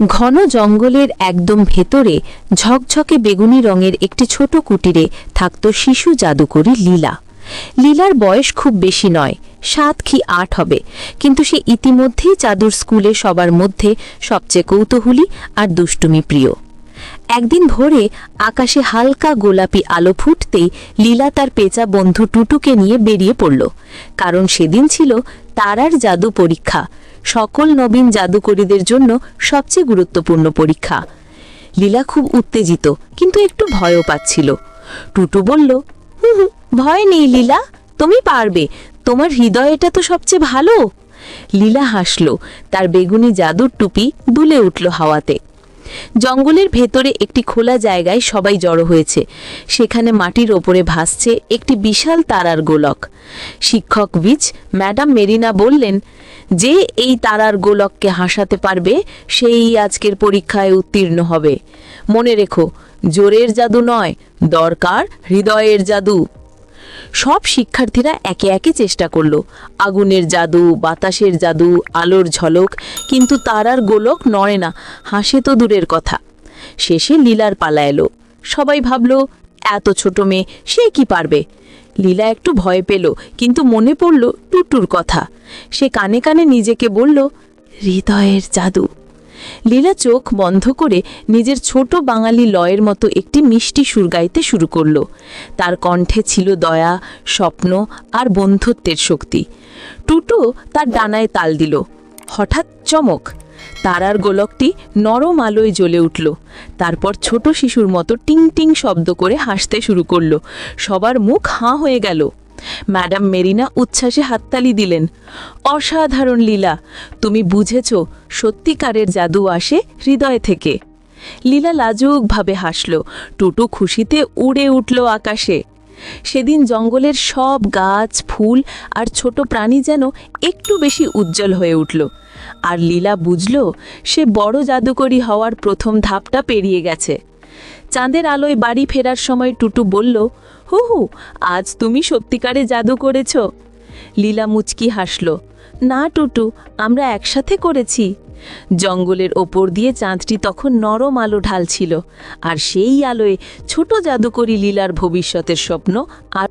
ঘন জঙ্গলের একদম ভেতরে ঝকঝকে বেগুনি রঙের একটি ছোট কুটিরে থাকত শিশু জাদুকরী লীলা। লীলার বয়স খুব বেশি নয়, 7 কি 8 হবে, কিন্তু সে ইতিমধ্যেই জাদুর স্কুলে সবার মধ্যে সবচেয়ে কৌতূহলী আর দুষ্টুমি প্রিয়। একদিন ভোরে আকাশে হালকা গোলাপি আলো ফুটতেই লীলা তার পেঁচা বন্ধু টুটুকে নিয়ে বেরিয়ে পড়ল, কারণ সেদিন ছিল তারার জাদু পরীক্ষা, সকল নবীন জাদুকরীদের জন্য সবচেয়ে গুরুত্বপূর্ণ পরীক্ষা। লীলা খুব উত্তেজিত, কিন্তু একটু ভয়ও পাচ্ছিল। টুটু বলল, ভয় নেই লীলা, তুমি পারবে, তোমার হৃদয়টা তো সবচেয়ে ভালো। লীলা হাসল, তার বেগুনি জাদুর টুপি দুলে উঠল হাওয়াতে। জঙ্গলের ভেতরে একটি খোলা জায়গায় সবাই জড়ো হয়েছে, সেখানে মাটির ওপরে ভাসছে একটি বিশাল তারার গোলক। শিক্ষক উইচ ম্যাডাম মেরিনা বললেন, যে এই তারার গোলককে হাসাতে পারবে সেই আজকের পরীক্ষায় উত্তীর্ণ হবে। মনে রেখো, জোরের জাদু নয়, দরকার হৃদয়ের জাদু। সব শিক্ষার্থীরা একে একে চেষ্টা করল, আগুনের জাদু, বাতাসের জাদু, আলোর ঝলক, কিন্তু তারার গোলক নড়ে না, হাসে তো দূরের কথা। শেষে লীলার পালা এলো। সবাই ভাবল, এত ছোট মেয়ে, সে কি পারবে। লীলা একটু ভয় পেল, কিন্তু মনে পড়ল টুটুর কথা। সে কানে কানে নিজেকে বলল, হৃদয়ের জাদু। লীলা চোখ বন্ধ করে নিজের ছোট বাঙালি লয়ের মতো একটি মিষ্টি সুর গাইতে শুরু করল। তার কণ্ঠে ছিল দয়া, স্বপ্ন আর বন্ধুত্বের শক্তি। টুটু তার ডানায় তাল দিল। হঠাৎ চমক, তারার গোলকটি নরম আলোয় জ্বলে উঠল। তারপর ছোট শিশুর মতো টিং টিং শব্দ করে হাসতে শুরু করল। সবার মুখ হাঁ হয়ে গেল। ম্যাডাম মেরিনা উচ্ছ্বাসে হাততালি দিলেন। অসাধারণ লীলা, তুমি বুঝেছ, সত্যিকারের জাদু আসে হৃদয় থেকে। লীলা লাজুকভাবে হাসল। টুটু খুশিতে উড়ে উঠল আকাশে। সেদিন জঙ্গলের সব গাছ, ফুল আর ছোট প্রাণী যেন একটু বেশি উজ্জ্বল হয়ে উঠল। আর লীলা বুঝল, সে বড় জাদুকরী হওয়ার প্রথম ধাপটা পেরিয়ে গেছে। চাঁদের আলোয় বাড়ি ফেরার সময় টুটু বলল, হু, আজ তুমি সত্যিকারে জাদু করেছ। লীলা মুচকি হাসল, না টুটু, আমরা একসাথে করেছি। জঙ্গলের ওপর দিয়ে চাঁদটি তখন নরম আলো ঢালছিল, আর সেই আলোয় ছোট জাদুকরী লীলার ভবিষ্যতের স্বপ্ন আর